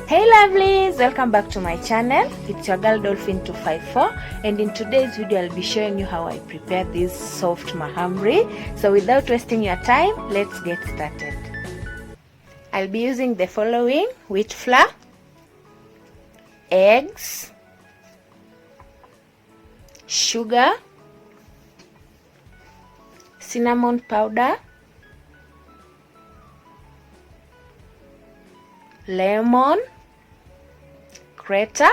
Hey lovelies, welcome back to my channel. It's your girl Dolphin 254, and in today's video I'll be showing you how I prepare this soft mahamri. So without wasting your time, let's get started. I'll be using the following: wheat flour, eggs, sugar, cinnamon powder, lemon, grater,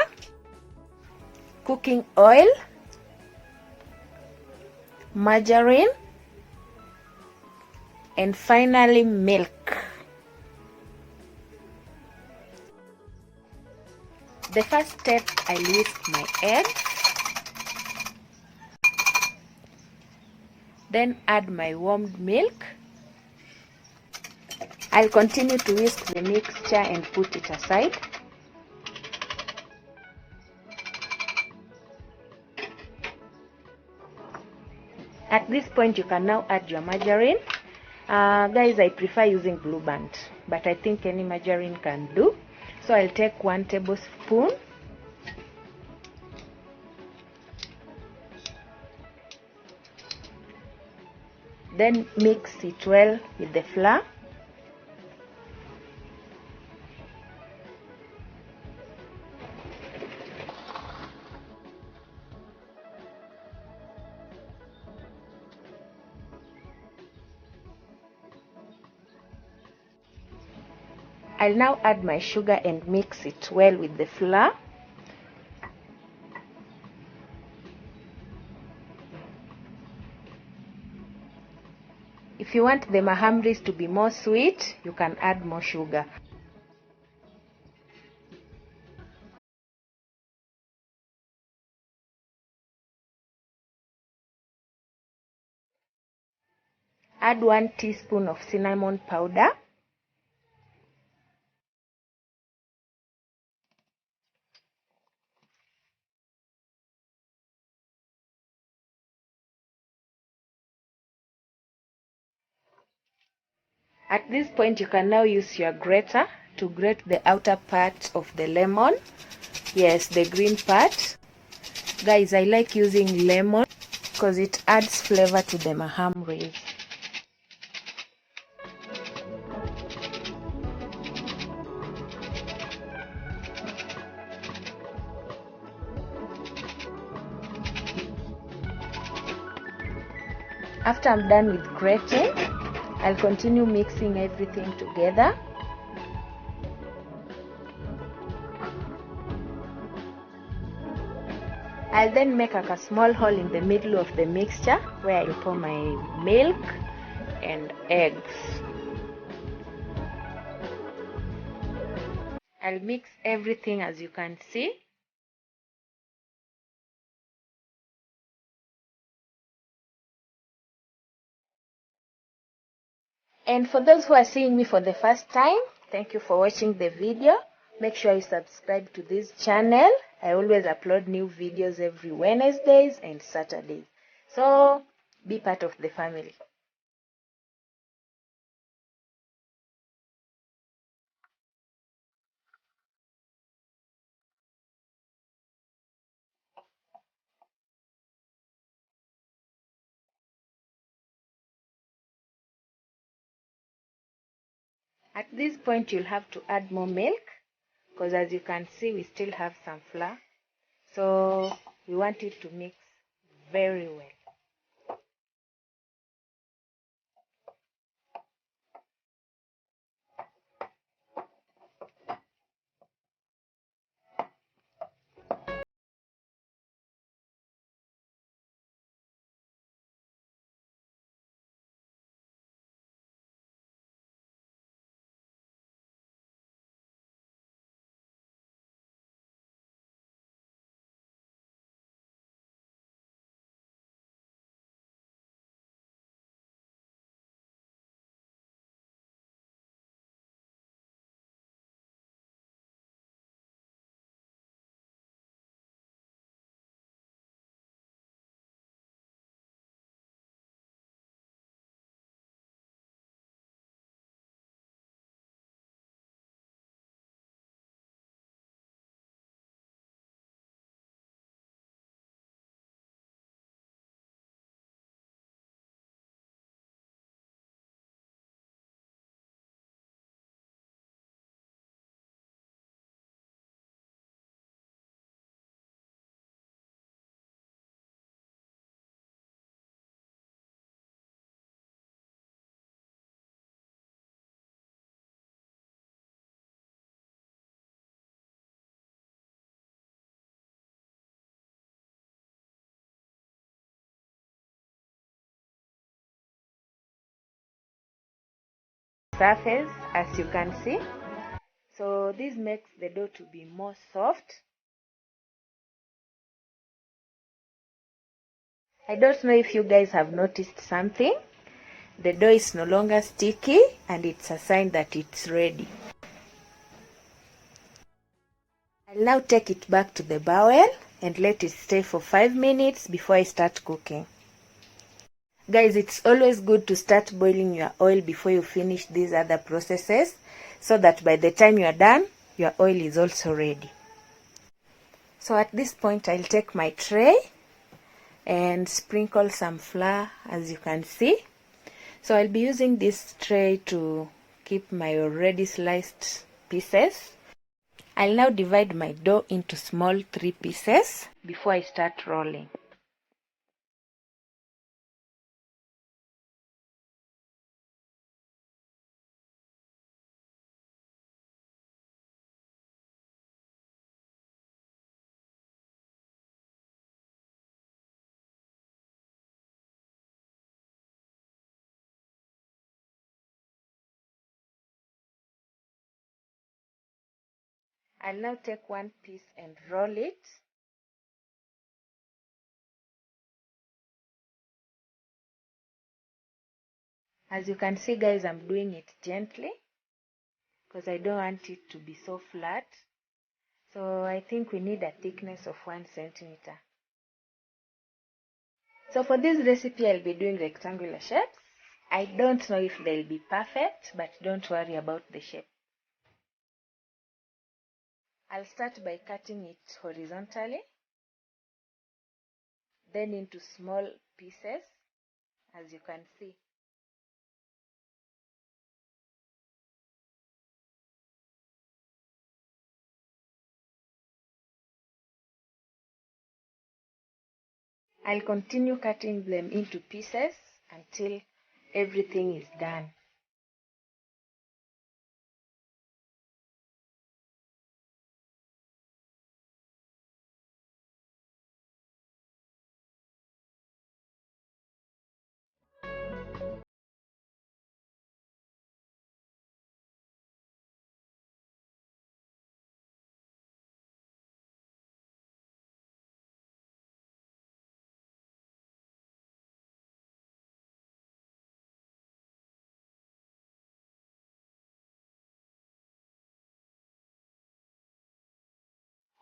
cooking oil, margarine, and finally milk. The first step, I whisk my eggs, then add my warmed milk. I'll continue to whisk the mixture and put it aside. At this point, you can now add your margarine. Guys, I prefer using Blue Band, but I think any margarine can do. So I'll take 1 tablespoon. Then mix it well with the flour. I'll now add my sugar and mix it well with the flour. If you want the mahamris to be more sweet, you can add more sugar. Add 1 teaspoon of cinnamon powder. At this point, you can now use your grater to grate the outer part of the lemon. Yes, the green part. Guys, I like using lemon because it adds flavor to the mahamri. After I'm done with grating, I'll continue mixing everything together. I'll then make a small hole in the middle of the mixture where I'll pour my milk and eggs. I'll mix everything as you can see. And for those who are seeing me for the first time, thank you for watching the video. Make sure you subscribe to this channel. I always upload new videos every Wednesdays and Saturdays. So be part of the family. At this point, you'll have to add more milk because as you can see, we still have some flour. So we want it to mix very well. surface, as you can see. So this makes the dough to be more soft. I don't know if you guys have noticed something. The dough is no longer sticky, and it's a sign that it's ready. I'll now take it back to the bowl and let it stay for 5 minutes before I start cooking. Guys, it's always good to start boiling your oil before you finish these other processes, so that by the time you are done, your oil is also ready. So at this point, I'll take my tray and sprinkle some flour, as you can see. So I'll be using this tray to keep my already sliced pieces. I'll now divide my dough into small 3 pieces before I start rolling. I'll now take one piece and roll it. As you can see, guys, I'm doing it gently because I don't want it to be so flat. So I think we need a thickness of 1 centimeter. So for this recipe, I'll be doing rectangular shapes. I don't know if they'll be perfect, but don't worry about the shape. I'll start by cutting it horizontally, then into small pieces, as you can see. I'll continue cutting them into pieces until everything is done.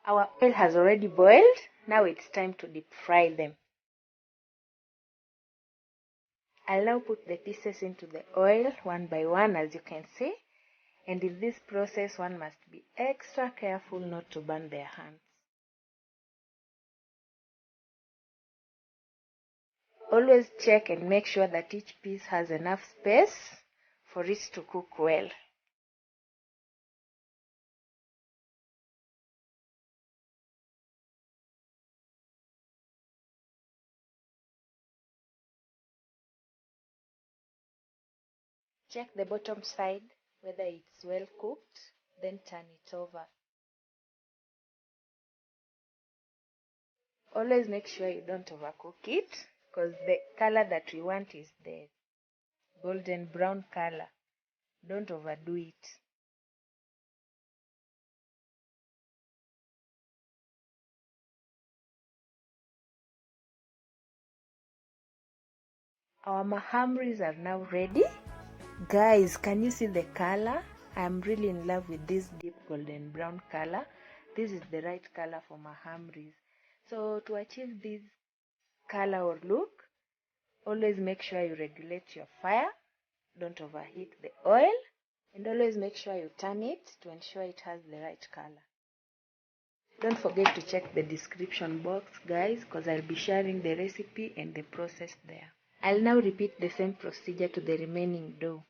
Our oil has already boiled. Now it's time to deep fry them. I'll now put the pieces into the oil one by one, as you can see. And in this process, one must be extra careful not to burn their hands. Always check and make sure that each piece has enough space for it to cook well. Check the bottom side whether it's well cooked, then turn it over. Always make sure you don't overcook it, because the color that we want is the golden brown color. Don't overdo it. Our mahamris are now ready. Guys, can you see the color? I'm really in love with this deep golden brown color. This is the right color for mahamris. So to achieve this color or look, always make sure you regulate your fire. Don't overheat the oil. And always make sure you turn it to ensure it has the right color. Don't forget to check the description box, guys, because I'll be sharing the recipe and the process there. I'll now repeat the same procedure to the remaining dough.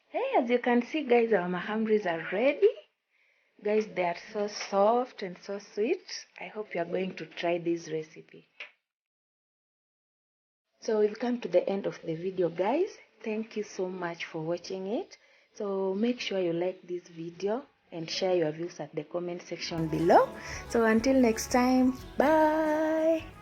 Hey, as you can see guys, our mahamris are ready. Guys, they are so soft and so sweet. I hope you are going to try this recipe. So we've come to the end of the video guys. Thank you so much for watching it. So make sure you like this video and share your views at the comment section below. So until next time, bye.